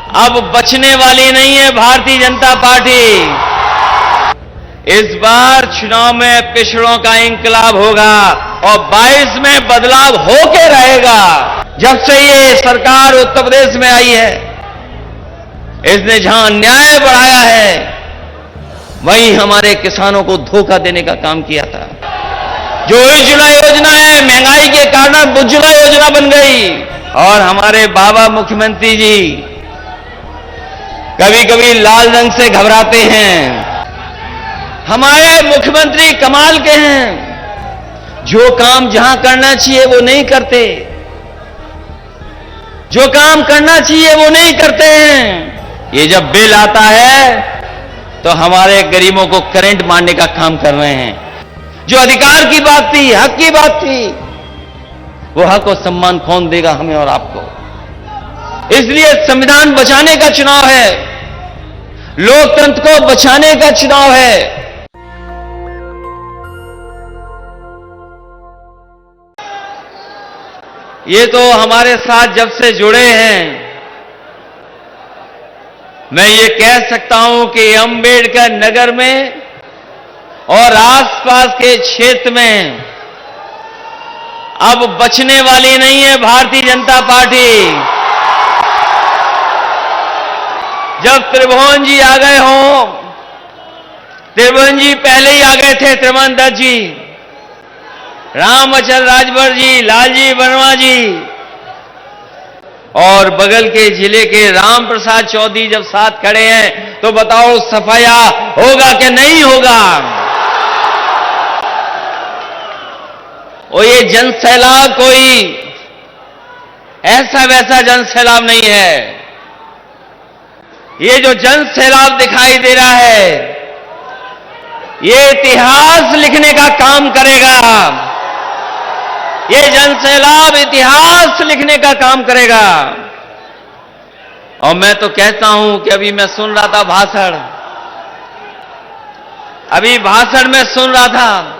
अब बचने वाली नहीं है भारतीय जनता पार्टी। इस बार चुनाव में पिछड़ों का इंकलाब होगा और 22 में बदलाव होके रहेगा। जब से ये सरकार उत्तर प्रदेश में आई है, इसने जहां अन्याय बढ़ाया है, वहीं हमारे किसानों को धोखा देने का काम किया था। जो उज्ज्वला योजना है, महंगाई के कारण उज्ज्वला योजना बन गई। और हमारे बाबा मुख्यमंत्री जी कभी कभी लाल रंग से घबराते हैं। हमारे मुख्यमंत्री कमाल के हैं, जो काम जहां करना चाहिए वो नहीं करते, जो काम करना चाहिए वो नहीं करते हैं। ये जब बिल आता है तो हमारे गरीबों को करंट मारने का काम कर रहे हैं। जो अधिकार की बात थी, हक की बात थी, वो हक और सम्मान कौन देगा हमें और आपको? इसलिए संविधान बचाने का चुनाव है, लोकतंत्र को बचाने का चुनाव है। ये तो हमारे साथ जब से जुड़े हैं, मैं ये कह सकता हूं कि अंबेडकर नगर में और आसपास के क्षेत्र में अब बचने वाली नहीं है भारतीय जनता पार्टी। जब त्रिभुवन जी आ गए हों, त्रिभुवन जी पहले ही आ गए थे, त्रिभुवन दत्त जी, रामअचल राजभर जी, लालजी वर्मा जी, और बगल के जिले के राम प्रसाद चौधरी जब साथ खड़े हैं, तो बताओ सफाया होगा कि नहीं होगा? और ये जन सैलाब कोई ऐसा वैसा जन सैलाब नहीं है। ये जो जन सैलाब दिखाई दे रहा है, ये इतिहास लिखने का काम करेगा। ये जन सैलाब इतिहास लिखने का काम करेगा। और मैं तो कहता हूं कि अभी मैं सुन रहा था भाषण, अभी भाषण में सुन रहा था,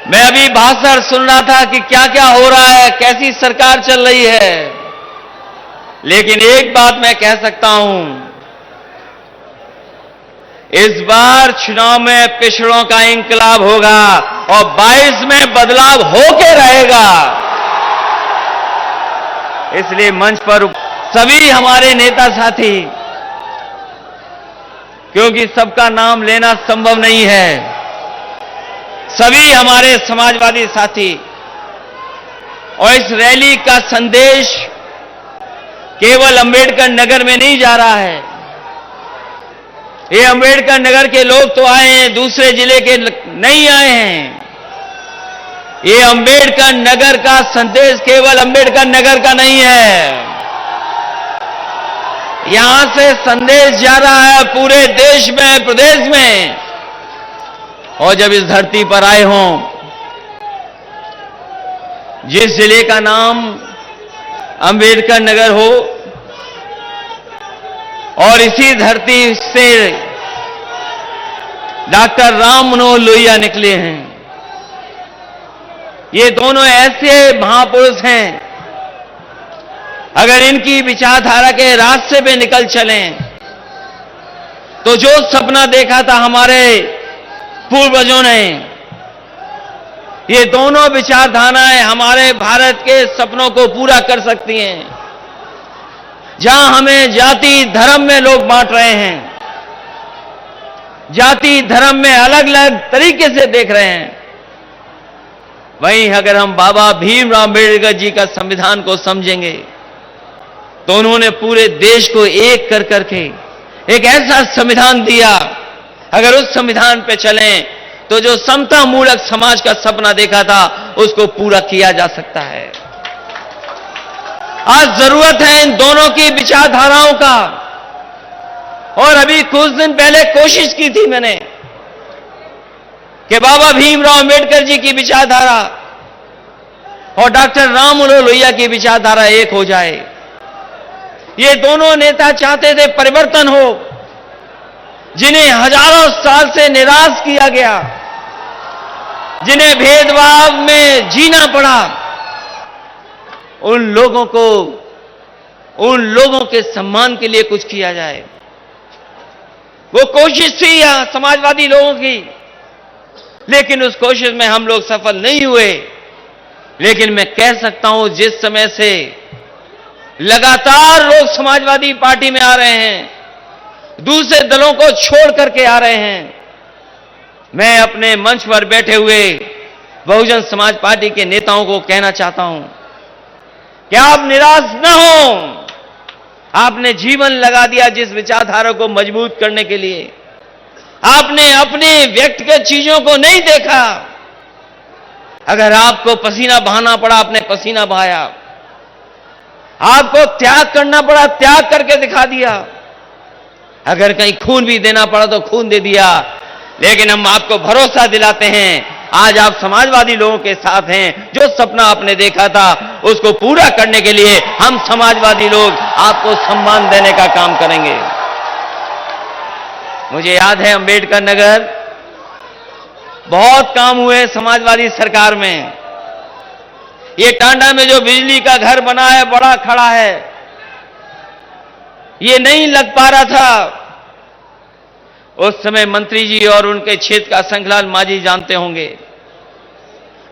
मैं अभी भाषण सुन रहा था कि क्या क्या हो रहा है, कैसी सरकार चल रही है। लेकिन एक बात मैं कह सकता हूं, इस बार चुनाव में पिछड़ों का इंकलाब होगा और 22 में बदलाव होके रहेगा। इसलिए मंच पर सभी हमारे नेता साथी, क्योंकि सबका नाम लेना संभव नहीं है, सभी हमारे समाजवादी साथी, और इस रैली का संदेश केवल अंबेडकर नगर में नहीं जा रहा है। ये अंबेडकर नगर के लोग तो आए हैं, दूसरे जिले के नहीं आए हैं। ये अंबेडकर नगर का संदेश केवल अंबेडकर नगर का नहीं है, यहां से संदेश जा रहा है पूरे देश में, प्रदेश में। और जब इस धरती पर आए हों, जिस जिले का नाम अंबेडकर नगर हो, और इसी धरती से डॉक्टर राम मनोहर लोहिया निकले हैं। ये दोनों ऐसे महापुरुष हैं, अगर इनकी विचारधारा के रास्ते पे निकल चलें, तो जो सपना देखा था हमारे पूर्वजों ने, ये दोनों विचारधाराएं हमारे भारत के सपनों को पूरा कर सकती हैं। जहां हमें जाति धर्म में लोग बांट रहे हैं, जाति धर्म में अलग अलग तरीके से देख रहे हैं, वहीं अगर हम बाबा भीमराव अम्बेडकर जी का संविधान को समझेंगे, तो उन्होंने पूरे देश को एक कर करके एक ऐसा संविधान दिया, अगर उस संविधान पे चलें तो जो समता मूलक समाज का सपना देखा था, उसको पूरा किया जा सकता है। आज जरूरत है इन दोनों की विचारधाराओं का। और अभी कुछ दिन पहले कोशिश की थी मैंने कि बाबा भीमराव अम्बेडकर जी की विचारधारा और डॉक्टर राम मनोहर लोहिया की विचारधारा एक हो जाए। ये दोनों नेता चाहते थे परिवर्तन हो, जिन्हें हजारों साल से निराश किया गया, जिन्हें भेदभाव में जीना पड़ा, उन लोगों के सम्मान के लिए कुछ किया जाए। वो कोशिश थी यहां समाजवादी लोगों की, लेकिन उस कोशिश में हम लोग सफल नहीं हुए। लेकिन मैं कह सकता हूं, जिस समय से लगातार लोग समाजवादी पार्टी में आ रहे हैं, दूसरे दलों को छोड़ करके आ रहे हैं, मैं अपने मंच पर बैठे हुए बहुजन समाज पार्टी के नेताओं को कहना चाहता हूं कि आप निराश न हो। आपने जीवन लगा दिया जिस विचारधारा को मजबूत करने के लिए। आपने अपने व्यक्तिगत चीजों को नहीं देखा। अगर आपको पसीना बहाना पड़ा, आपने पसीना बहाया। आपको त्याग करना पड़ा, त्याग करके दिखा दिया। अगर कहीं खून भी देना पड़ा तो खून दे दिया। लेकिन हम आपको भरोसा दिलाते हैं, आज आप समाजवादी लोगों के साथ हैं। जो सपना आपने देखा था उसको पूरा करने के लिए हम समाजवादी लोग आपको सम्मान देने का काम करेंगे। मुझे याद है अंबेडकर नगर, बहुत काम हुए समाजवादी सरकार में। ये टांडा में जो बिजली का घर बना है, बड़ा खड़ा है, ये नहीं लग पा रहा था। उस समय मंत्री जी और उनके क्षेत्र का शंखलाल मांझी जानते होंगे,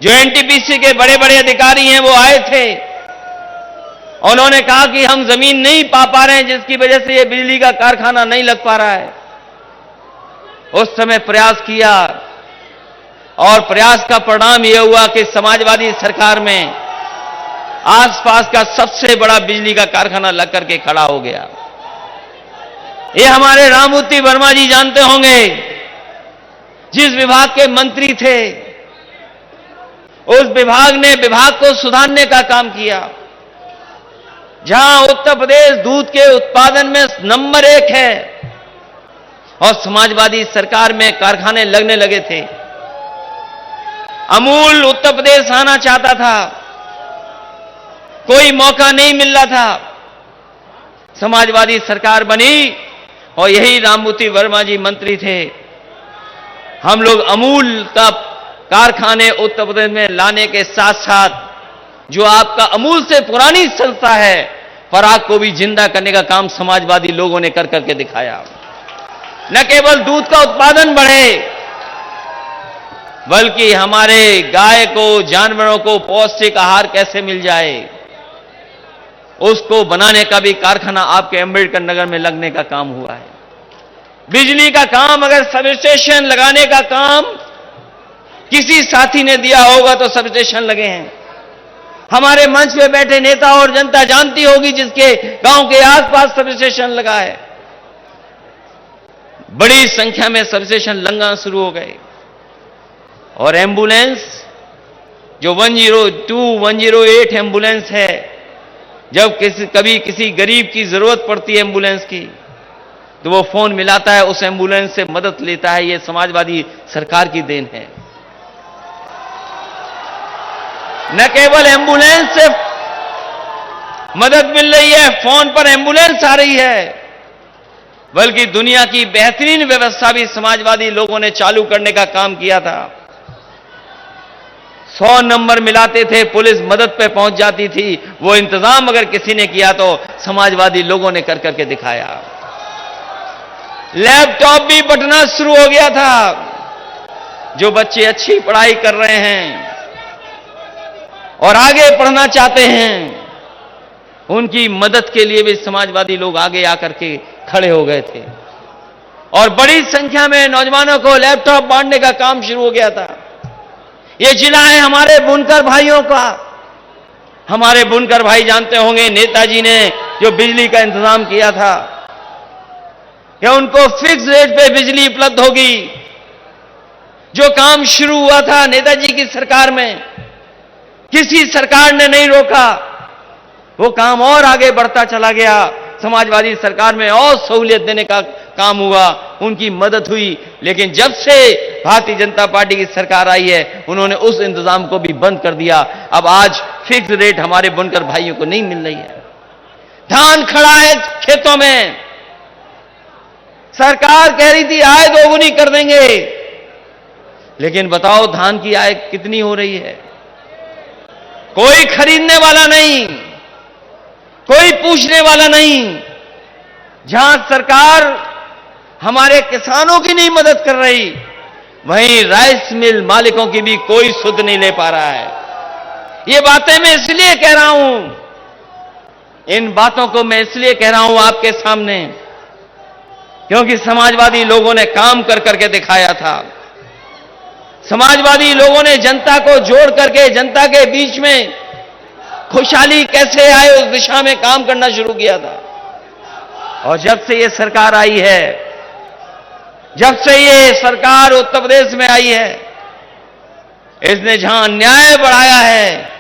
जो एनटीपीसी के बड़े बड़े अधिकारी हैं, वो आए थे। उन्होंने कहा कि हम जमीन नहीं पा रहे हैं, जिसकी वजह से ये बिजली का कारखाना नहीं लग पा रहा है। उस समय प्रयास किया और प्रयास का परिणाम यह हुआ कि समाजवादी सरकार में आसपास का सबसे बड़ा बिजली का कारखाना लग करके खड़ा हो गया। ये हमारे राममूर्ति वर्मा जी जानते होंगे, जिस विभाग के मंत्री थे, उस विभाग ने विभाग को सुधारने का काम किया। जहां उत्तर प्रदेश दूध के उत्पादन में नंबर 1 है और समाजवादी सरकार में कारखाने लगने लगे थे। अमूल उत्तर प्रदेश आना चाहता था, कोई मौका नहीं मिल रहा था। समाजवादी सरकार बनी और यही राममूर्ति वर्मा जी मंत्री थे। हम लोग अमूल का कारखाने उत्तर प्रदेश में लाने के साथ साथ जो आपका अमूल से पुरानी संस्था है, पराग को भी जिंदा करने का काम समाजवादी लोगों ने कर करके दिखाया। न केवल दूध का उत्पादन बढ़े, बल्कि हमारे गाय को, जानवरों को पौष्टिक आहार कैसे मिल जाए, उसको बनाने का भी कारखाना आपके अंबेडकर नगर में लगने का काम हुआ है। बिजली का काम, अगर सब स्टेशन लगाने का काम किसी साथी ने दिया होगा तो सब स्टेशन लगे हैं। हमारे मंच पे बैठे नेता और जनता जानती होगी जिसके गांव के आसपास सब स्टेशन लगा है। बड़ी संख्या में सब स्टेशन लगना शुरू हो गए और एम्बुलेंस जो 102, 108 एम्बुलेंस है, जब कभी किसी गरीब की जरूरत पड़ती है एम्बुलेंस की, तो वो फोन मिलाता है, उस एम्बुलेंस से मदद लेता है। ये समाजवादी सरकार की देन है। न केवल एम्बुलेंस से मदद मिल रही है, फोन पर एम्बुलेंस आ रही है, बल्कि दुनिया की बेहतरीन व्यवस्था भी समाजवादी लोगों ने चालू करने का काम किया था। 100 नंबर मिलाते थे, पुलिस मदद पे पहुंच जाती थी। वो इंतजाम अगर किसी ने किया तो समाजवादी लोगों ने कर करके दिखाया। लैपटॉप भी बंटना शुरू हो गया था। जो बच्चे अच्छी पढ़ाई कर रहे हैं और आगे पढ़ना चाहते हैं, उनकी मदद के लिए भी समाजवादी लोग आगे आकर के खड़े हो गए थे और बड़ी संख्या में नौजवानों को लैपटॉप बांटने का काम शुरू हो गया था। ये जिला है हमारे बुनकर भाइयों का। हमारे बुनकर भाई जानते होंगे, नेताजी ने जो बिजली का इंतजाम किया था कि उनको फिक्स रेट पे बिजली उपलब्ध होगी। जो काम शुरू हुआ था नेताजी की सरकार में, किसी सरकार ने नहीं रोका। वो काम और आगे बढ़ता चला गया। समाजवादी सरकार में और सहूलियत देने का काम हुआ, उनकी मदद हुई। लेकिन जब से भारतीय जनता पार्टी की सरकार आई है, उन्होंने उस इंतजाम को भी बंद कर दिया। अब आज फिक्स रेट हमारे बुनकर भाइयों को नहीं मिल रही है। धान खड़ा है खेतों में, सरकार कह रही थी आय दोगुनी कर देंगे, लेकिन बताओ धान की आय कितनी हो रही है? कोई खरीदने वाला नहीं। पूछने वाला नहीं। जहां सरकार हमारे किसानों की नहीं मदद कर रही, वहीं राइस मिल मालिकों की भी कोई सुध नहीं ले पा रहा है। ये बातें मैं इसलिए कह रहा हूं, इन बातों को मैं इसलिए कह रहा हूं आपके सामने, क्योंकि समाजवादी लोगों ने काम कर करके दिखाया था। समाजवादी लोगों ने जनता को जोड़ करके जनता के बीच में खुशहाली कैसे आए उस दिशा में काम करना शुरू किया था। और जब से ये सरकार आई है, जब से ये सरकार उत्तर प्रदेश में आई है, इसने जहां अन्याय बढ़ाया है,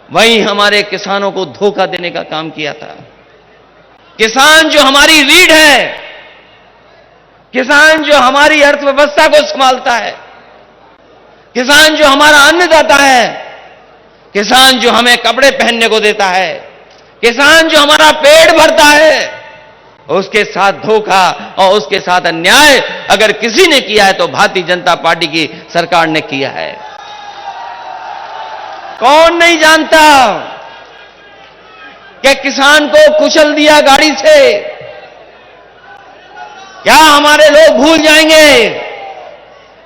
वहीं हमारे किसानों को धोखा देने का काम किया था। किसान जो हमारी रीढ़ है, किसान जो हमारी अर्थव्यवस्था को संभालता है, किसान जो हमारा अन्नदाता है, किसान जो हमें कपड़े पहनने को देता है, किसान जो हमारा पेट भरता है, उसके साथ धोखा और उसके साथ अन्याय अगर किसी ने किया है तो भारतीय जनता पार्टी की सरकार ने किया है। कौन नहीं जानता कि किसान को कुचल दिया गाड़ी से? क्या हमारे लोग भूल जाएंगे?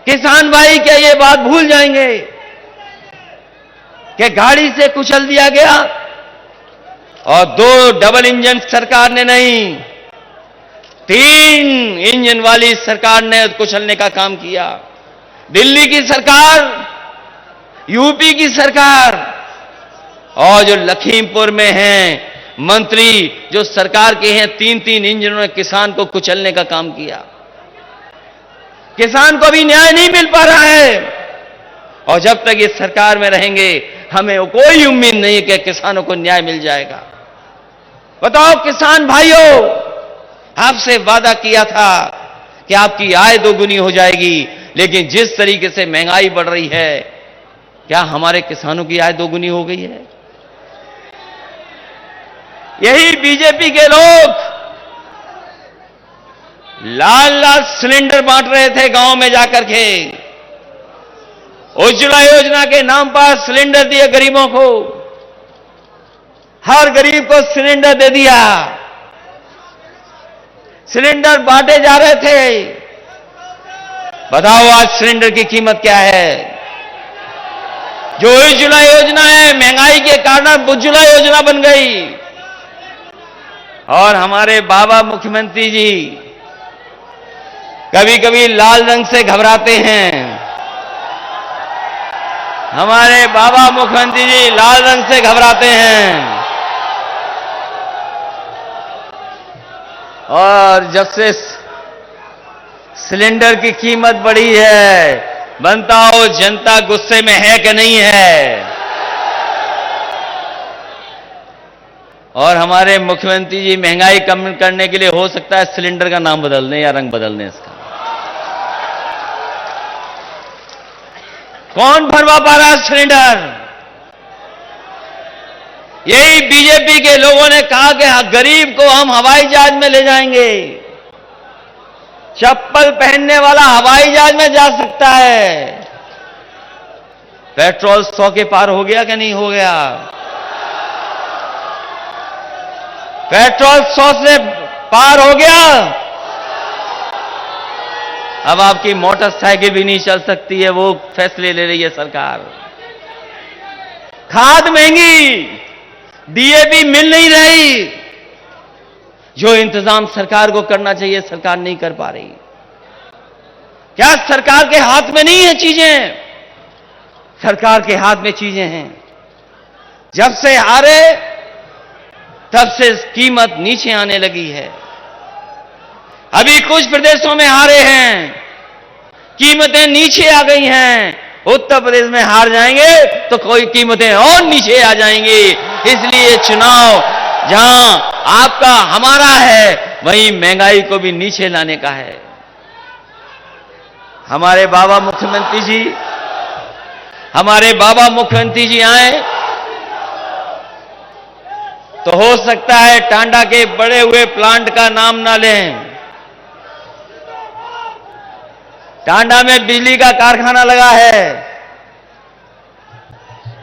किसान भाई क्या ये बात भूल जाएंगे कि गाड़ी से कुचल दिया गया? और 2 डबल इंजन सरकार ने नहीं, 3 इंजन वाली सरकार ने कुचलने का काम किया। दिल्ली की सरकार, यूपी की सरकार और जो लखीमपुर में हैं मंत्री, जो सरकार के हैं, 3-3 इंजनों ने किसान को कुचलने का काम किया। किसान को भी न्याय नहीं मिल पा रहा है, और जब तक ये सरकार में रहेंगे हमें कोई उम्मीद नहीं है कि किसानों को न्याय मिल जाएगा। बताओ किसान भाइयों, आपसे वादा किया था कि आपकी आय 2 गुनी हो जाएगी, लेकिन जिस तरीके से महंगाई बढ़ रही है, क्या हमारे किसानों की आय 2 गुनी हो गई है? यही बीजेपी के लोग लाल सिलेंडर बांट रहे थे गांव में जाकर के। उज्ज्वला योजना के नाम पर सिलेंडर दिए गरीबों को, हर गरीब को सिलेंडर दे दिया, सिलेंडर बांटे जा रहे थे। बताओ आज सिलेंडर की कीमत क्या है? जो उज्ज्वला योजना है, महंगाई के कारण उज्ज्वला योजना बन गई। और हमारे बाबा मुख्यमंत्री जी कभी कभी लाल रंग से घबराते हैं। हमारे बाबा मुख्यमंत्री जी लाल रंग से घबराते हैं। और जब से सिलेंडर की कीमत बढ़ी है, बनता हो जनता गुस्से में है कि नहीं है? और हमारे मुख्यमंत्री जी महंगाई कम करने के लिए हो सकता है सिलेंडर का नाम बदल दें या रंग बदल दें इसका। कौन भरवा पा रहा है सिलेंडर? यही बीजेपी के लोगों ने कहा कि गरीब को हम हवाई जहाज में ले जाएंगे। चप्पल पहनने वाला हवाई जहाज में जा सकता है। पेट्रोल 100 के पार हो गया कि नहीं हो गया? पेट्रोल 100 से पार हो गया। अब आपकी मोटरसाइकिल भी नहीं चल सकती है, वो फैसले ले रही है सरकार। खाद महंगी, डीएपी मिल नहीं रही। जो इंतजाम सरकार को करना चाहिए सरकार नहीं कर पा रही। क्या सरकार के हाथ में नहीं है चीजें? सरकार के हाथ में चीजें हैं। जब से हारे तब से कीमत नीचे आने लगी है। अभी कुछ प्रदेशों में हारे हैं, कीमतें नीचे आ गई हैं। उत्तर प्रदेश में हार जाएंगे तो कोई कीमतें और नीचे आ जाएंगी। इसलिए चुनाव जहां आपका हमारा है, वहीं महंगाई को भी नीचे लाने का है। हमारे बाबा मुख्यमंत्री जी आए तो हो सकता है टांडा के बड़े हुए प्लांट का नाम ना लें। टांडा में बिजली का कारखाना लगा है।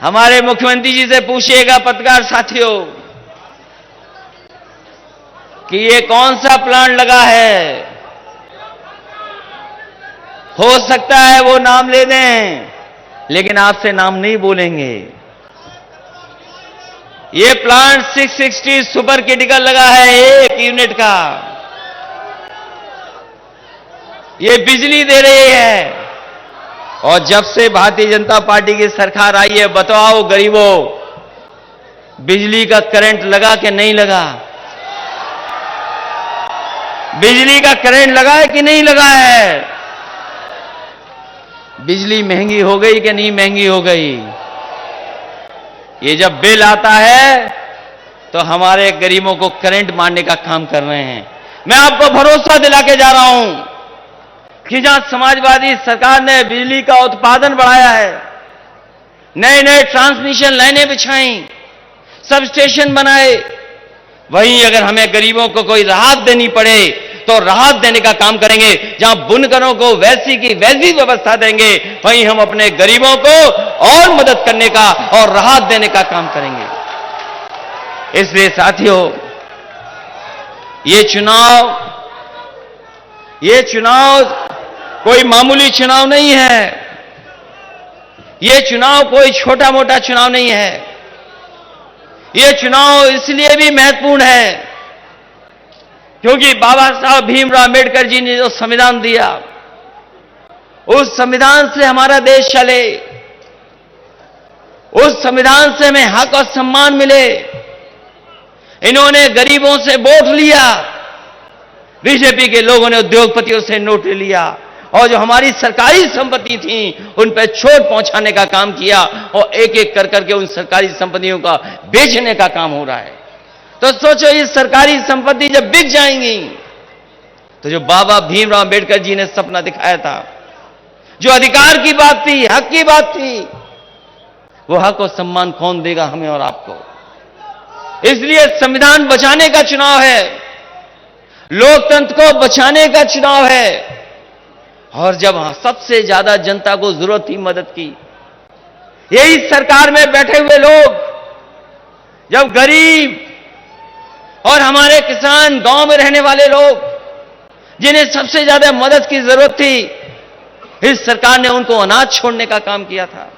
हमारे मुख्यमंत्री जी से पूछिएगा पत्रकार साथियों, कि ये कौन सा प्लांट लगा है। हो सकता है वो नाम ले दें, लेकिन आपसे नाम नहीं बोलेंगे। ये प्लांट 660 सुपर क्रिटिकल लगा है, 1 यूनिट का। ये बिजली दे रही है। और जब से भारतीय जनता पार्टी की सरकार आई है, बताओ गरीबों, बिजली का करंट लगा कि नहीं लगा? बिजली का करंट लगा है कि नहीं लगा है? बिजली महंगी हो गई कि नहीं महंगी हो गई? ये जब बिल आता है तो हमारे गरीबों को करंट मारने का काम कर रहे हैं। मैं आपको भरोसा दिला के जा रहा हूं कि जहां समाजवादी सरकार ने बिजली का उत्पादन बढ़ाया है, नए नए ट्रांसमिशन लाइनें बिछाई, सब स्टेशन बनाए, वहीं अगर हमें गरीबों को कोई राहत देनी पड़े तो राहत देने का काम करेंगे। जहां बुनकरों को वैसी की वैसी व्यवस्था देंगे, वहीं हम अपने गरीबों को और मदद करने का और राहत देने का काम करेंगे। इसलिए साथियों, ये चुनाव कोई मामूली चुनाव नहीं है। ये चुनाव कोई छोटा मोटा चुनाव नहीं है। ये चुनाव इसलिए भी महत्वपूर्ण है क्योंकि बाबा साहब भीमराव अंबेडकर जी ने जो संविधान दिया, उस संविधान से हमारा देश चले, उस संविधान से हमें हक और सम्मान मिले। इन्होंने गरीबों से वोट लिया, बीजेपी के लोगों ने उद्योगपतियों से नोट लिया, और जो हमारी सरकारी संपत्ति थी उन पर चोट पहुंचाने का काम किया, और एक एक कर करके उन सरकारी संपत्तियों का बेचने का काम हो रहा है। तो सोचो, ये सरकारी संपत्ति जब बिक जाएंगी तो जो बाबा भीमराव अंबेडकर जी ने सपना दिखाया था, जो अधिकार की बात थी, हक की बात थी, वो हक और सम्मान कौन देगा हमें और आपको? इसलिए संविधान बचाने का चुनाव है, लोकतंत्र को बचाने का चुनाव है। और जब सबसे ज्यादा जनता को जरूरत थी मदद की, यही सरकार में बैठे हुए लोग, जब गरीब और हमारे किसान, गांव में रहने वाले लोग, जिन्हें सबसे ज्यादा मदद की जरूरत थी, इस सरकार ने उनको अनाज छोड़ने का काम किया था।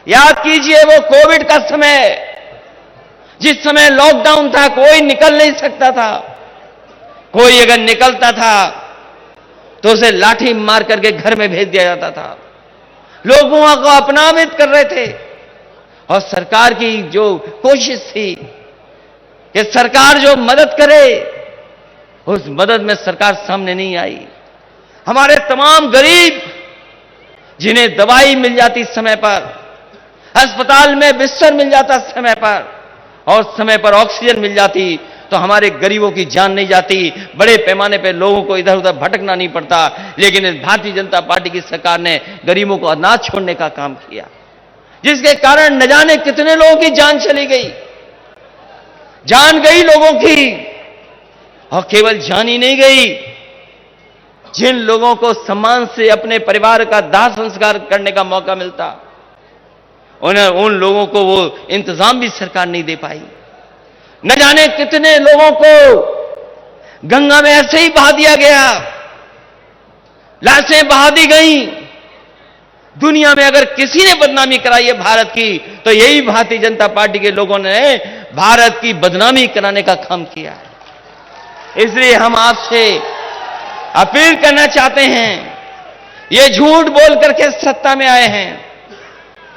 याद कीजिए वो कोविड का समय, जिस समय लॉकडाउन था, कोई निकल नहीं सकता था। कोई अगर निकलता था तो उसे लाठी मार करके घर में भेज दिया जाता था। लोग वहां को अपनावित कर रहे थे, और सरकार की जो कोशिश थी कि सरकार जो मदद करे, उस मदद में सरकार सामने नहीं आई। हमारे तमाम गरीब, जिन्हें दवाई मिल जाती समय पर, अस्पताल में बिस्तर मिल जाता समय पर, और समय पर ऑक्सीजन मिल जाती, तो हमारे गरीबों की जान नहीं जाती। बड़े पैमाने पर लोगों को इधर उधर भटकना नहीं पड़ता। लेकिन भारतीय जनता पार्टी की सरकार ने गरीबों को अनाज छोड़ने का काम किया, जिसके कारण न जाने कितने लोगों की जान चली गई। जान गई लोगों की, और केवल जान ही नहीं गई, जिन लोगों को सम्मान से अपने परिवार का दाह संस्कार करने का मौका मिलता, उन लोगों को वो इंतजाम भी सरकार नहीं दे पाई। न जाने कितने लोगों को गंगा में ऐसे ही बहा दिया गया, लाशें बहा दी गई। दुनिया में अगर किसी ने बदनामी कराई है भारत की, तो यही भारतीय जनता पार्टी के लोगों ने भारत की बदनामी कराने का काम किया है। इसलिए हम आपसे अपील करना चाहते हैं, ये झूठ बोल करके सत्ता में आए हैं,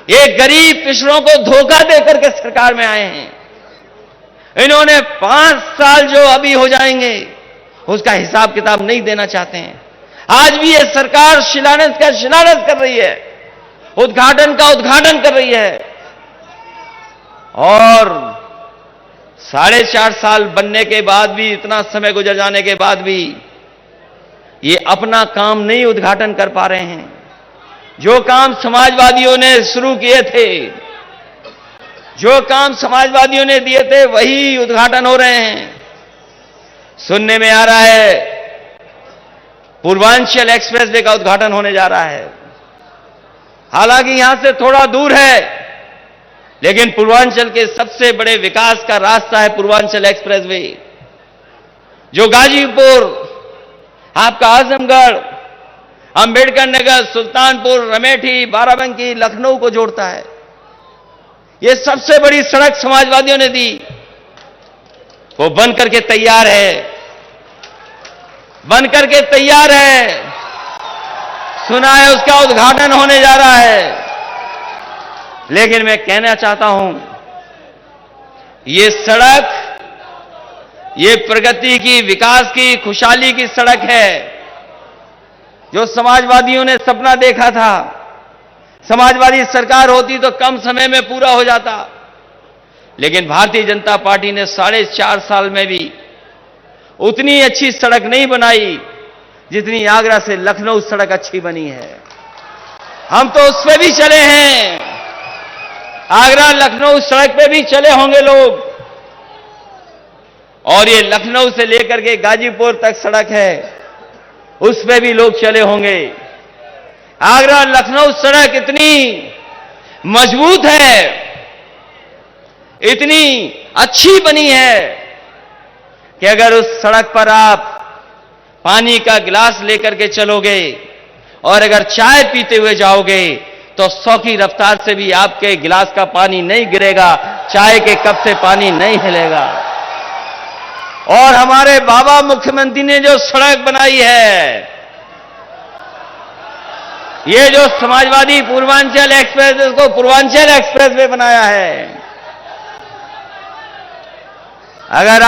ये गरीब पिछड़ों को धोखा दे करके सरकार में आए हैं। इन्होंने 5 साल जो अभी हो जाएंगे, उसका हिसाब किताब नहीं देना चाहते हैं। आज भी ये सरकार शिलान्यास का शिलान्यास कर रही है, उद्घाटन का उद्घाटन कर रही है, और 4.5 साल बनने के बाद भी, इतना समय गुजर जाने के बाद भी, ये अपना काम नहीं उद्घाटन कर पा रहे हैं। जो काम समाजवादियों ने शुरू किए थे, जो काम समाजवादियों ने दिए थे, वही उद्घाटन हो रहे हैं। सुनने में आ रहा है पूर्वांचल एक्सप्रेसवे का उद्घाटन होने जा रहा है। हालांकि यहां से थोड़ा दूर है, लेकिन पूर्वांचल के सबसे बड़े विकास का रास्ता है पूर्वांचल एक्सप्रेसवे। जो गाजीपुर, आपका आजमगढ़, अंबेडकर नगर, सुल्तानपुर, रमेठी, बाराबंकी, लखनऊ को जोड़ता है। यह सबसे बड़ी सड़क समाजवादियों ने दी, वो बन करके तैयार है, बन करके तैयार है। सुना है उसका उद्घाटन होने जा रहा है। लेकिन मैं कहना चाहता हूं, ये सड़क, ये प्रगति की, विकास की, खुशहाली की सड़क है जो समाजवादियों ने सपना देखा था। समाजवादी सरकार होती तो कम समय में पूरा हो जाता, लेकिन भारतीय जनता पार्टी ने 4.5 साल में भी उतनी अच्छी सड़क नहीं बनाई जितनी आगरा से लखनऊ सड़क अच्छी बनी है। हम तो उस पे भी चले हैं, आगरा लखनऊ सड़क पे भी चले होंगे लोग, और ये लखनऊ से लेकर के गाजीपुर तक सड़क है, उस पे भी लोग चले होंगे। आगरा लखनऊ सड़क इतनी मजबूत है, इतनी अच्छी बनी है कि अगर उस सड़क पर आप पानी का गिलास लेकर के चलोगे और अगर चाय पीते हुए जाओगे तो 100 की रफ्तार से भी आपके गिलास का पानी नहीं गिरेगा, चाय के कप से पानी नहीं हिलेगा। और हमारे बाबा मुख्यमंत्री ने जो सड़क बनाई है, ये जो समाजवादी पूर्वांचल एक्सप्रेस, इसको पूर्वांचल एक्सप्रेस वे बनाया है। अगर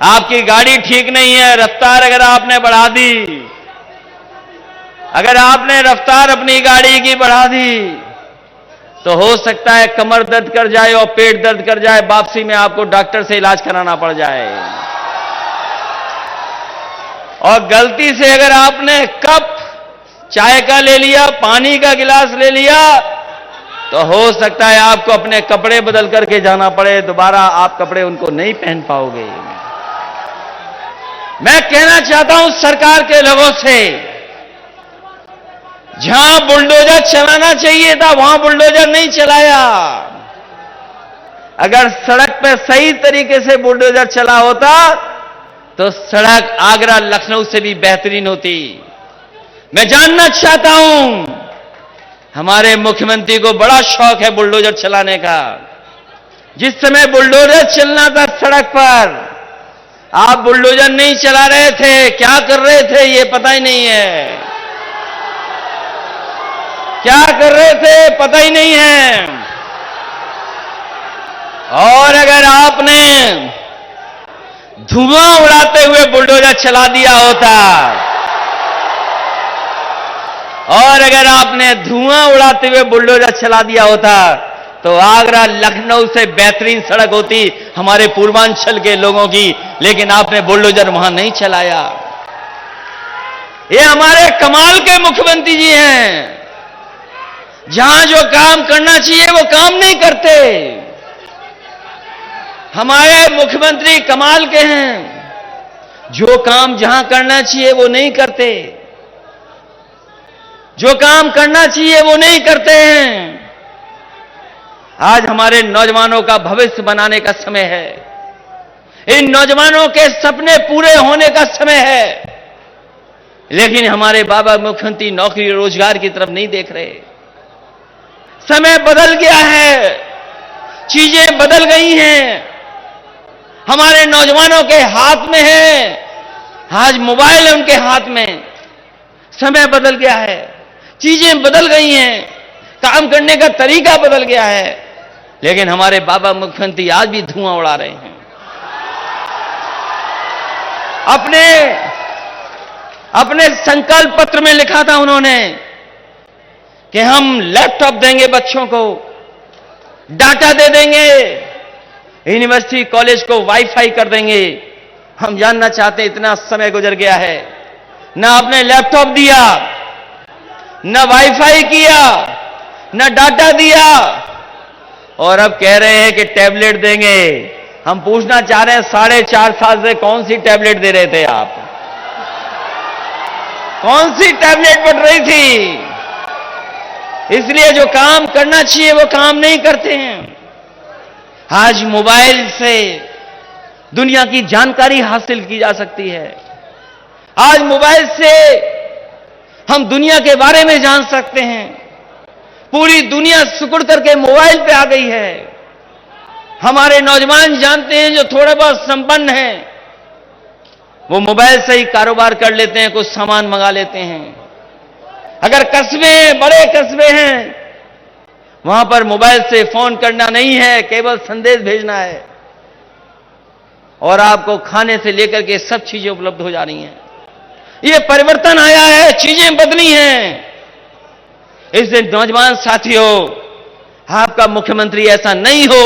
आपकी गाड़ी ठीक नहीं है, रफ्तार अगर आपने बढ़ा दी, अगर आपने रफ्तार अपनी गाड़ी की बढ़ा दी, तो हो सकता है कमर दर्द कर जाए और पेट दर्द कर जाए, वापसी में आपको डॉक्टर से इलाज कराना पड़ जाए। और गलती से अगर आपने कप चाय का ले लिया, पानी का गिलास ले लिया, तो हो सकता है आपको अपने कपड़े बदल करके जाना पड़े, दोबारा आप कपड़े उनको नहीं पहन पाओगे। मैं कहना चाहता हूं सरकार के लोगों से, जहां बुलडोजर चलाना चाहिए था वहां बुलडोजर नहीं चलाया। अगर सड़क पर सही तरीके से बुलडोजर चला होता तो सड़क आगरा लखनऊ से भी बेहतरीन होती। मैं जानना चाहता हूं, हमारे मुख्यमंत्री को बड़ा शौक है बुलडोजर चलाने का। जिस समय बुलडोजर चलना था सड़क पर, आप बुलडोजर नहीं चला रहे थे, क्या कर रहे थे ये पता ही नहीं है, क्या कर रहे थे पता ही नहीं है। और अगर आपने धुआं उड़ाते हुए बुलडोजर चला दिया होता, और अगर आपने धुआं उड़ाते हुए बुलडोजर चला दिया होता, तो आगरा लखनऊ से बेहतरीन सड़क होती हमारे पूर्वांचल के लोगों की, लेकिन आपने बुलडोजर वहां नहीं चलाया। ये हमारे कमाल के मुख्यमंत्री जी हैं, जहां जो काम करना चाहिए वो काम नहीं करते। हमारे मुख्यमंत्री कमाल के हैं, जो काम जहां करना चाहिए वो नहीं करते, जो काम करना चाहिए वो नहीं करते हैं। आज हमारे नौजवानों का भविष्य बनाने का समय है, इन नौजवानों के सपने पूरे होने का समय है, लेकिन हमारे बाबा मुख्यमंत्री नौकरी रोजगार की तरफ नहीं देख रहे। समय बदल गया है, चीजें बदल गई हैं, हमारे नौजवानों के हाथ में है, आज मोबाइल है उनके हाथ में। समय बदल गया है, चीजें बदल गई हैं, काम करने का तरीका बदल गया है, लेकिन हमारे बाबा मुख्यमंत्री आज भी धुआं उड़ा रहे हैं। अपने संकल्प पत्र में लिखा था उन्होंने कि हम लैपटॉप देंगे बच्चों को, डाटा दे देंगे, यूनिवर्सिटी कॉलेज को वाईफाई कर देंगे। हम जानना चाहते हैं, इतना समय गुजर गया है, ना आपने लैपटॉप दिया, ना वाईफाई किया, ना डाटा दिया, और अब कह रहे हैं कि टैबलेट देंगे। हम पूछना चाह रहे हैं, 4.5 साल से कौन सी टैबलेट दे रहे थे आप? कौन सी टैबलेट बढ़ रही थी? इसलिए जो काम करना चाहिए वो काम नहीं करते हैं। आज मोबाइल से दुनिया की जानकारी हासिल की जा सकती है। आज मोबाइल से हम दुनिया के बारे में जान सकते हैं। पूरी दुनिया सिकुड़ करके मोबाइल पे आ गई है। हमारे नौजवान जानते हैं, जो थोड़े बहुत संपन्न हैं, वो मोबाइल से ही कारोबार कर लेते हैं, कुछ सामान मंगा लेते हैं। अगर कस्बे हैं, बड़े कस्बे हैं, वहां पर मोबाइल से फोन करना नहीं है, केवल संदेश भेजना है और आपको खाने से लेकर के सब चीजें उपलब्ध हो जा रही हैं। ये परिवर्तन आया है, चीजें बदली हैं। इसलिए नौजवान साथियों, आपका मुख्यमंत्री ऐसा नहीं हो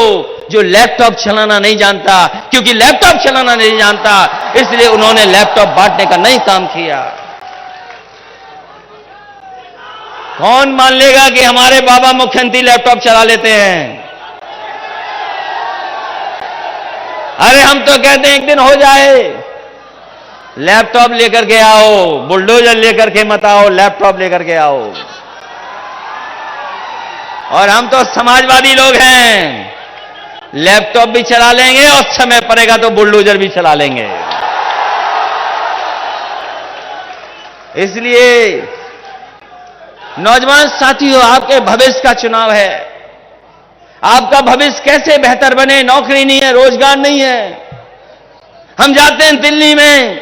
जो लैपटॉप चलाना नहीं जानता, क्योंकि लैपटॉप चलाना नहीं जानता इसलिए उन्होंने लैपटॉप बांटने का नहीं काम किया। कौन मान लेगा कि हमारे बाबा मुख्यमंत्री लैपटॉप चला लेते हैं? अरे हम तो कहते हैं एक दिन हो जाए, लैपटॉप लेकर के आओ, बुलडोजर लेकर के मत आओ, लैपटॉप लेकर के आओ। और हम तो समाजवादी लोग हैं, लैपटॉप भी चला लेंगे और समय पड़ेगा तो बुलडोजर भी चला लेंगे। इसलिए नौजवान साथियों, आपके भविष्य का चुनाव है। आपका भविष्य कैसे बेहतर बने? नौकरी नहीं है, रोजगार नहीं है। हम जाते हैं दिल्ली में,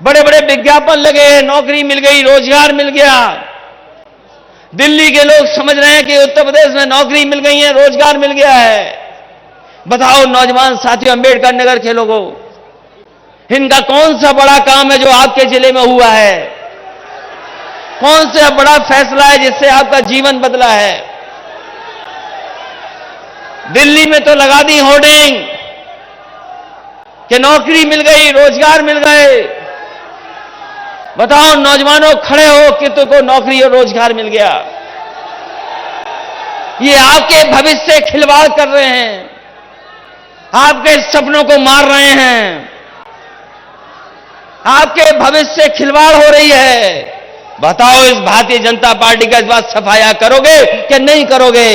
बड़े बड़े विज्ञापन लगे हैं, नौकरी मिल गई, रोजगार मिल गया। दिल्ली के लोग समझ रहे हैं कि उत्तर प्रदेश में नौकरी मिल गई है, रोजगार मिल गया है। बताओ नौजवान साथियों, अंबेडकर नगर के लोगों, इनका कौन सा बड़ा काम है जो आपके जिले में हुआ है? कौन सा बड़ा फैसला है जिससे आपका जीवन बदला है? दिल्ली में तो लगा दी होर्डिंग कि नौकरी मिल गई, रोजगार मिल गए। बताओ नौजवानों, खड़े हो कि तुमको नौकरी और रोजगार मिल गया। ये आपके भविष्य से खिलवाड़ कर रहे हैं, आपके सपनों को मार रहे हैं, आपके भविष्य से खिलवाड़ हो रही है। बताओ इस भारतीय जनता पार्टी का इस बात सफाया करोगे कि नहीं करोगे?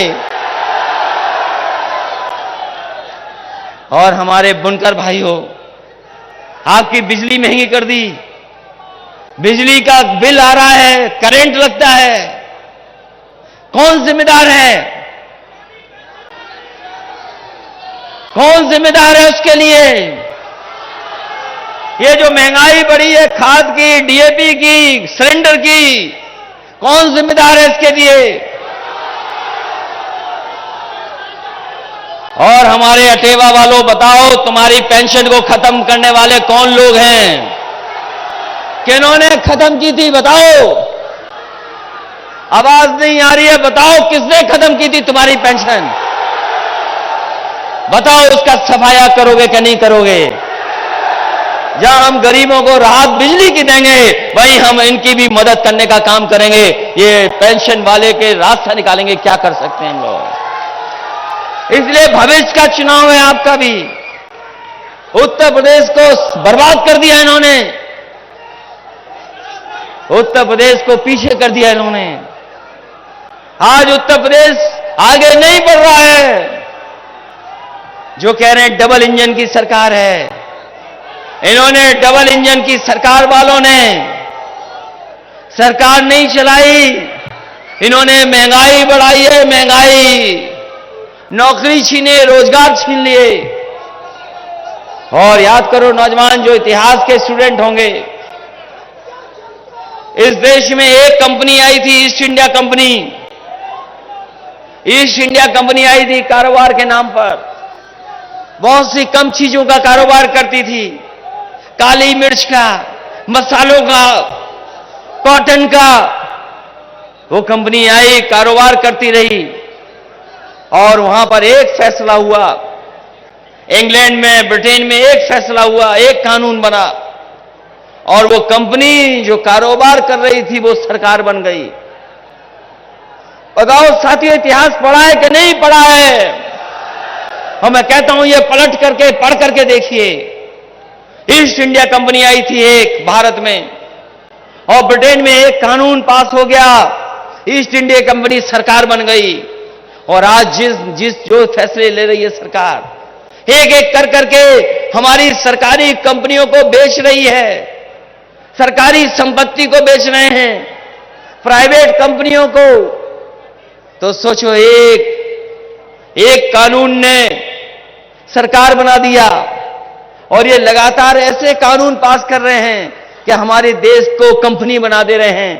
और हमारे बुनकर भाइयों, आपकी बिजली महंगी कर दी, बिजली का बिल आ रहा है, करंट लगता है, कौन जिम्मेदार है? कौन जिम्मेदार है उसके लिए? ये जो महंगाई बढ़ी है, खाद की, डीएपी की, सिलेंडर की, कौन जिम्मेदार है इसके लिए? और हमारे अटेवा वालों, बताओ तुम्हारी पेंशन को खत्म करने वाले कौन लोग हैं? किन्होंने खत्म की थी? बताओ। आवाज नहीं आ रही है, बताओ किसने खत्म की थी तुम्हारी पेंशन? बताओ उसका सफाया करोगे कि नहीं करोगे? जहां हम गरीबों को राहत बिजली की देंगे, वहीं हम इनकी भी मदद करने का काम करेंगे। ये पेंशन वाले के रास्ता निकालेंगे, क्या कर सकते हैं हम लोग? इसलिए भविष्य का चुनाव है आपका भी। उत्तर प्रदेश को बर्बाद कर दिया इन्होंने, उत्तर प्रदेश को पीछे कर दिया इन्होंने। आज उत्तर प्रदेश आगे नहीं बढ़ रहा है। जो कह रहे हैं डबल इंजन की सरकार है, इन्होंने डबल इंजन की सरकार वालों ने सरकार नहीं चलाई, इन्होंने महंगाई बढ़ाई है, महंगाई, नौकरी छीने, रोजगार छीन लिए। और याद करो नौजवान, जो इतिहास के स्टूडेंट होंगे, इस देश में एक कंपनी आई थी, east India company. East India company आई थी कारोबार के नाम पर, बहुत सी कम चीजों का कारोबार करती थी, काली मिर्च का, मसालों का, कॉटन का। वो कंपनी आई, कारोबार करती रही और वहां पर एक फैसला हुआ, इंग्लैंड में, ब्रिटेन में एक फैसला हुआ, एक कानून बना और वो कंपनी जो कारोबार कर रही थी वो सरकार बन गई। बताओ साथियों, इतिहास पढ़ा है कि नहीं पढ़ा है? और मैं कहता हूं ये पलट करके, पढ़ करके देखिए। ईस्ट इंडिया कंपनी आई थी एक भारत में, और ब्रिटेन में एक कानून पास हो गया, ईस्ट इंडिया कंपनी सरकार बन गई। और आज जो फैसले ले रही है सरकार, एक एक कर करके हमारी सरकारी कंपनियों को बेच रही है, सरकारी संपत्ति को बेच रहे हैं, प्राइवेट कंपनियों को। तो सोचो, एक कानून ने सरकार बना दिया और ये लगातार ऐसे कानून पास कर रहे हैं कि हमारे देश को कंपनी बना दे रहे हैं।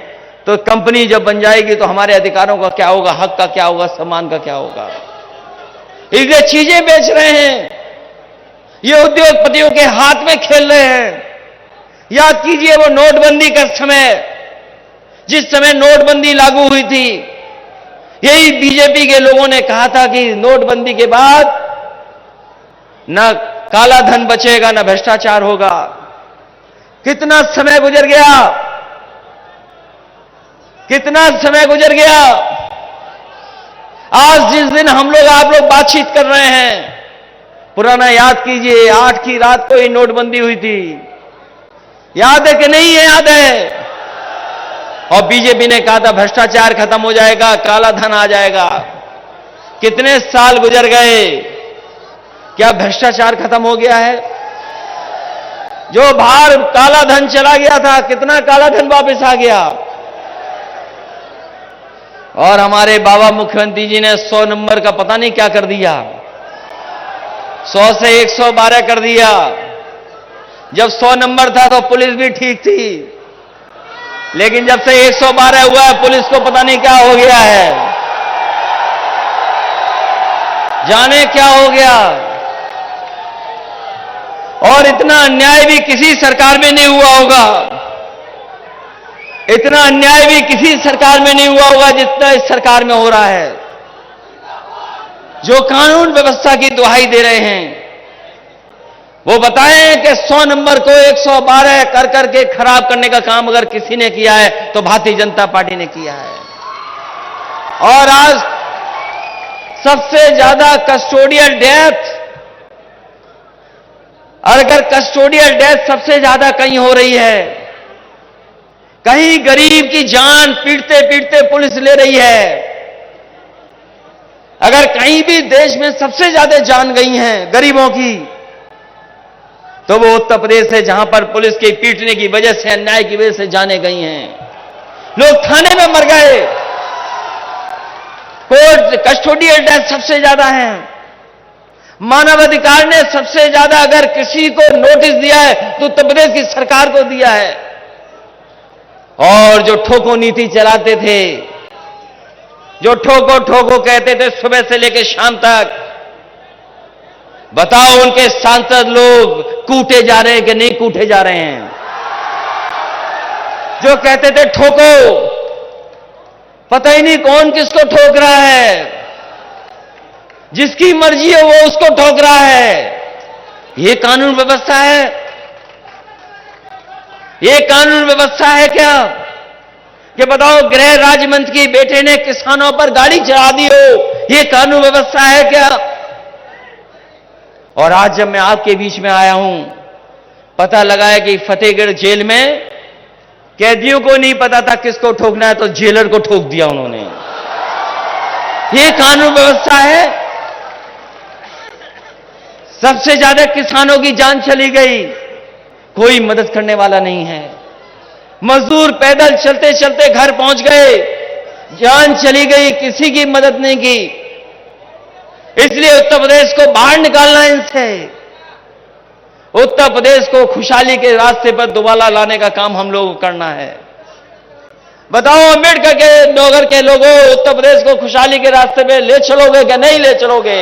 तो कंपनी जब बन जाएगी तो हमारे अधिकारों का क्या होगा, हक का क्या होगा, सम्मान का क्या होगा। इसलिए चीजें बेच रहे हैं, ये उद्योगपतियों के हाथ में खेल रहे हैं। याद कीजिए वो नोटबंदी का समय, जिस समय नोटबंदी लागू हुई थी, यही बीजेपी के लोगों ने कहा था कि नोटबंदी के बाद न काला धन बचेगा, न भ्रष्टाचार होगा। कितना समय गुजर गया, कितना समय गुजर गया। आज जिस दिन हम लोग आप लोग बातचीत कर रहे हैं, पुराना याद कीजिए, 8 की रात को ही नोटबंदी हुई थी। याद है कि नहीं है? याद है। और बीजेपी ने कहा था भ्रष्टाचार खत्म हो जाएगा, काला धन आ जाएगा। कितने साल गुजर गए, क्या भ्रष्टाचार खत्म हो गया है? जो बाहर काला धन चला गया था, कितना काला धन वापस आ गया? और हमारे बाबा मुख्यमंत्री जी ने 100 नंबर का पता नहीं क्या कर दिया, 100 से 112 कर दिया। जब 100 नंबर था तो पुलिस भी ठीक थी, लेकिन जब से 112 हुआ है, पुलिस को पता नहीं क्या हो गया है, जाने क्या हो गया। और इतना अन्याय भी किसी सरकार में नहीं हुआ होगा, इतना अन्याय भी किसी सरकार में नहीं हुआ होगा जितना इस सरकार में हो रहा है। जो कानून व्यवस्था की दुहाई दे रहे हैं, वो बताएं कि 100 नंबर को 112 कर करके खराब करने का काम अगर किसी ने किया है तो भारतीय जनता पार्टी ने किया है। और आज सबसे ज्यादा कस्टोडियल डेथ, अगर कस्टोडियल डेथ सबसे ज्यादा कहीं हो रही है, कहीं गरीब की जान पीटते पीटते पुलिस ले रही है, अगर कहीं भी देश में सबसे ज्यादा जान गई हैं गरीबों की, तो वो उत्तर प्रदेश है, जहां पर पुलिस के पीटने की वजह से, अन्याय की वजह से जाने गई हैं। लोग थाने में मर गए। कोर्ट कस्टोडियल डेथ सबसे ज्यादा है। मानवाधिकार ने सबसे ज्यादा अगर किसी को नोटिस दिया है तो उत्तर प्रदेश की सरकार को दिया है। और जो ठोको नीति चलाते थे, जो ठोको ठोको कहते थे सुबह से लेकर शाम तक, बताओ उनके सांसद लोग कूटे जा रहे हैं कि नहीं कूटे जा रहे हैं? जो कहते थे ठोको, पता ही नहीं कौन किसको ठोक रहा है, जिसकी मर्जी है वो उसको ठोक रहा है। ये कानून व्यवस्था है? ये कानून व्यवस्था है क्या? कि बताओ गृह राज्य मंत्री के बेटे ने किसानों पर गाड़ी चढ़ा दी हो, ये कानून व्यवस्था है क्या? और आज जब मैं आपके बीच में आया हूं, पता लगा है कि फतेहगढ़ जेल में कैदियों को नहीं पता था किसको ठोकना है, तो जेलर को ठोक दिया उन्होंने। ये कानून व्यवस्था है? सबसे ज्यादा किसानों की जान चली गई, कोई मदद करने वाला नहीं है। मजदूर पैदल चलते चलते घर पहुंच गए, जान चली गई, किसी की मदद नहीं की। इसलिए उत्तर प्रदेश को बाहर निकालना है इनसे। उत्तर प्रदेश को खुशहाली के रास्ते पर दोबारा लाने का काम हम लोगों को करना है। बताओ अम्बेडकर के नगर के लोगों, उत्तर प्रदेश को खुशहाली के रास्ते पे ले चलोगे क्या नहीं ले चलोगे?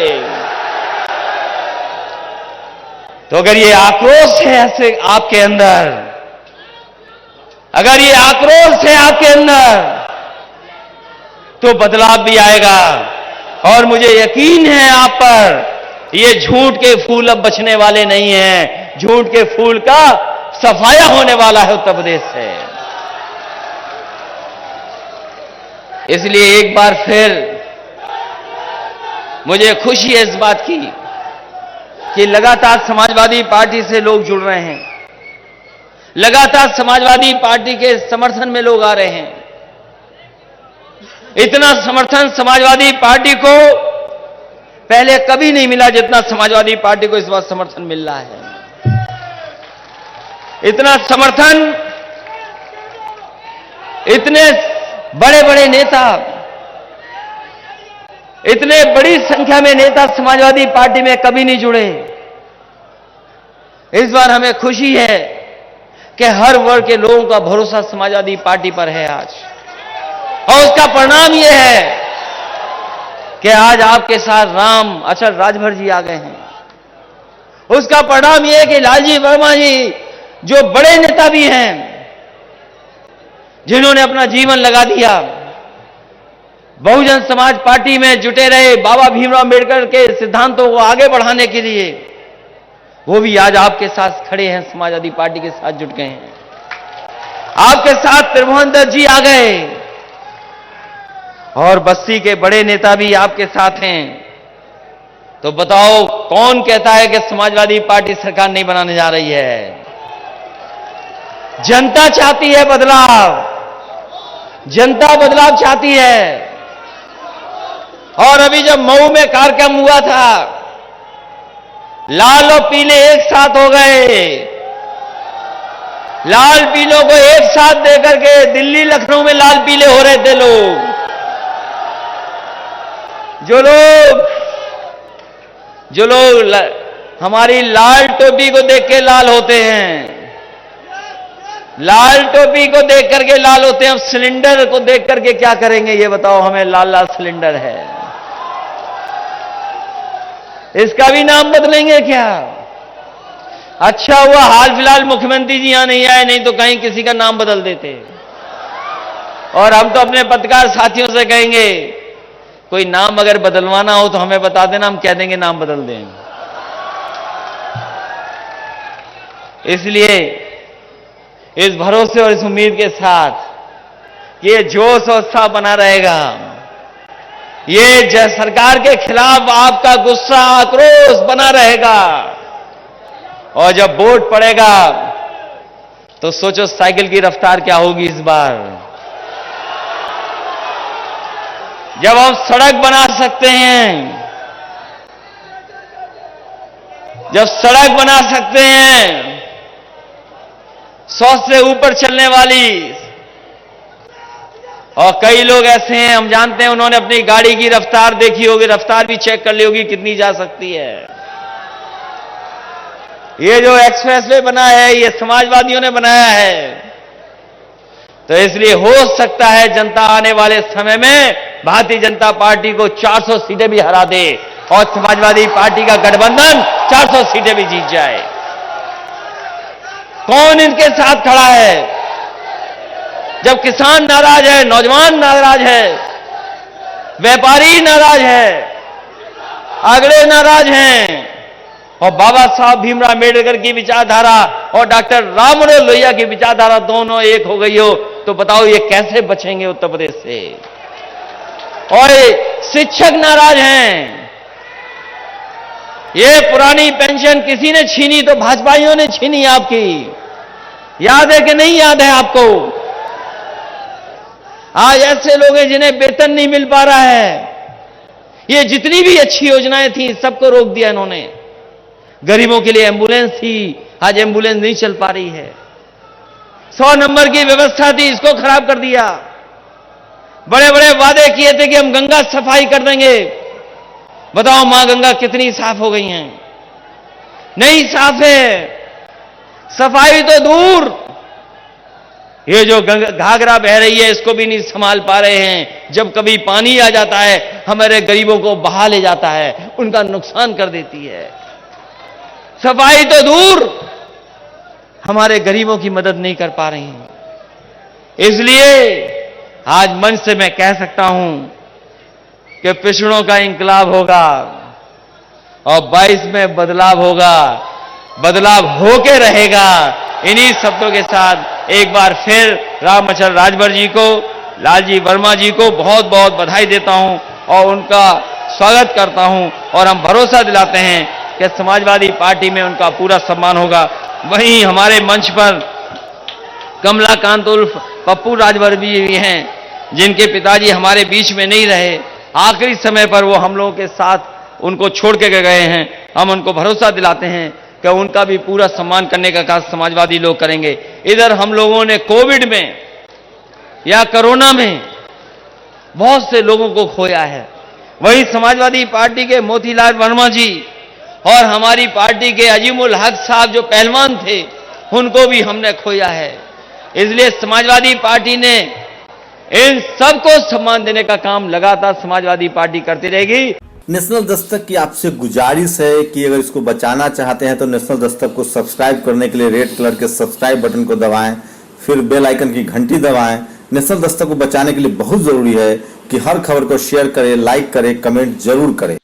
तो अगर ये आक्रोश है ऐसे आपके अंदर, अगर ये आक्रोश है आपके अंदर, तो बदलाव भी आएगा। और मुझे यकीन है आप पर, ये झूठ के फूल अब बचने वाले नहीं हैं। झूठ के फूल का सफाया होने वाला है उत्तर प्रदेश से। इसलिए एक बार फिर मुझे खुशी है इस बात की कि लगातार समाजवादी पार्टी से लोग जुड़ रहे हैं, लगातार समाजवादी पार्टी के समर्थन में लोग आ रहे हैं। इतना समर्थन समाजवादी पार्टी को पहले कभी नहीं मिला जितना समाजवादी पार्टी को इस बार समर्थन मिल रहा है। इतना समर्थन, इतने बड़े बड़े नेता, इतने बड़ी संख्या में नेता समाजवादी पार्टी में कभी नहीं जुड़े। इस बार हमें खुशी है कि हर वर्ग के लोगों का भरोसा समाजवादी पार्टी पर है आज, और उसका परिणाम यह है कि आज आपके साथ राम अचल राजभर जी आ गए हैं। उसका परिणाम यह है कि लालजी वर्मा जी, जो बड़े नेता भी हैं, जिन्होंने अपना जीवन लगा दिया बहुजन समाज पार्टी में जुटे रहे, बाबा भीमराव अम्बेडकर के सिद्धांतों को आगे बढ़ाने के लिए, वो भी आज आपके साथ खड़े हैं, समाजवादी पार्टी के साथ जुट गए हैं। आपके साथ त्रिभुवन दत्त जी आ गए, और बस्ती के बड़े नेता भी आपके साथ हैं। तो बताओ, कौन कहता है कि समाजवादी पार्टी सरकार नहीं बनाने जा रही है? जनता चाहती है बदलाव, जनता बदलाव चाहती है। और अभी जब मऊ में कार्यक्रम हुआ था, लाल और पीले एक साथ हो गए। लाल पीलों को एक साथ देकर के दिल्ली लखनऊ में लाल पीले हो रहे थे लोग। जो लोग हमारी लाल टोपी को देख के लाल होते हैं, लाल टोपी को देख करके लाल होते हैं, अब सिलेंडर को देख करके क्या करेंगे ये बताओ? हमें लाल लाल सिलेंडर है, इसका भी नाम बदलेंगे क्या? अच्छा हुआ हाल फिलहाल मुख्यमंत्री जी यहां नहीं आए, नहीं तो कहीं किसी का नाम बदल देते। और हम तो अपने पत्रकार साथियों से कहेंगे, कोई नाम अगर बदलवाना हो तो हमें बता देना, हम कह देंगे नाम बदल दें। इसलिए इस भरोसे और इस उम्मीद के साथ कि ये जोश और उत्साह बना रहेगा, ये सरकार के खिलाफ आपका गुस्सा आक्रोश बना रहेगा, और जब वोट पड़ेगा तो सोचो साइकिल की रफ्तार क्या होगी इस बार। जब हम सड़क बना सकते हैं, जब सड़क बना सकते हैं 100 से ऊपर चलने वाली, और कई लोग ऐसे हैं हम जानते हैं, उन्होंने अपनी गाड़ी की रफ्तार देखी होगी, रफ्तार भी चेक कर ली होगी कितनी जा सकती है। ये जो एक्सप्रेसवे बना है ये समाजवादियों ने बनाया है, तो इसलिए हो सकता है जनता आने वाले समय में भारतीय जनता पार्टी को 400 सीटें भी हरा दे, और समाजवादी पार्टी का गठबंधन 400 सीटें भी जीत जाए। कौन इनके साथ खड़ा है? जब किसान नाराज है, नौजवान नाराज है, व्यापारी नाराज है, अगले नाराज हैं, और बाबा साहब भीमराव अम्बेडकर की विचारधारा और डॉक्टर राम मनोहर लोहिया की विचारधारा दोनों एक हो गई हो, तो बताओ ये कैसे बचेंगे उत्तर प्रदेश से? और शिक्षक नाराज हैं, ये पुरानी पेंशन किसी ने छीनी तो भाजपाइयों ने छीनी आपकी, याद है कि नहीं याद है आपको? आज ऐसे लोग हैं जिन्हें वेतन नहीं मिल पा रहा है, ये जितनी भी अच्छी योजनाएं थी सबको रोक दिया इन्होंने। गरीबों के लिए एम्बुलेंस थी, आज एम्बुलेंस नहीं चल पा रही है। 100 नंबर की व्यवस्था थी, इसको खराब कर दिया। बड़े बड़े वादे किए थे कि हम गंगा सफाई कर देंगे, बताओ मां गंगा कितनी साफ हो गई हैं? नहीं साफ है, सफाई तो दूर, ये जो घाघरा बह रही है इसको भी नहीं संभाल पा रहे हैं। जब कभी पानी आ जाता है हमारे गरीबों को बहा ले जाता है, उनका नुकसान कर देती है। सफाई तो दूर, हमारे गरीबों की मदद नहीं कर पा रही हैं। इसलिए आज मंच से मैं कह सकता हूं कि पिछड़ों का इंकलाब होगा और 22 में बदलाव होगा, बदलाव होके रहेगा। इन्हीं शब्दों के साथ एक बार फिर राम अचल राजभर जी को, लालजी वर्मा जी को बहुत बहुत बधाई देता हूं और उनका स्वागत करता हूं, और हम भरोसा दिलाते हैं कि समाजवादी पार्टी में उनका पूरा सम्मान होगा। वहीं हमारे मंच पर कमलाकांत उर्फ पप्पू राजभर भी हैं, जिनके पिताजी हमारे बीच में नहीं रहे, आखिरी समय पर वो हम लोगों के साथ उनको छोड़ के गए हैं। हम उनको भरोसा दिलाते हैं कि उनका भी पूरा सम्मान करने का काम समाजवादी लोग करेंगे। इधर हम लोगों ने कोविड में या कोरोना में बहुत से लोगों को खोया है, वही समाजवादी पार्टी के मोतीलाल वर्मा जी और हमारी पार्टी के अजीमुल हक साहब जो पहलवान थे, उनको भी हमने खोया है। इसलिए समाजवादी पार्टी ने इन सबको सम्मान देने का काम लगातार समाजवादी पार्टी करती रहेगी। नेशनल दस्तक की आपसे गुजारिश है कि अगर इसको बचाना चाहते हैं तो नेशनल दस्तक को सब्सक्राइब करने के लिए रेड कलर के सब्सक्राइब बटन को दबाएं, फिर बेल आइकन की घंटी दबाएं। नेशनल दस्तक को बचाने के लिए बहुत जरूरी है कि हर खबर को शेयर करें, लाइक करें, कमेंट जरूर करें।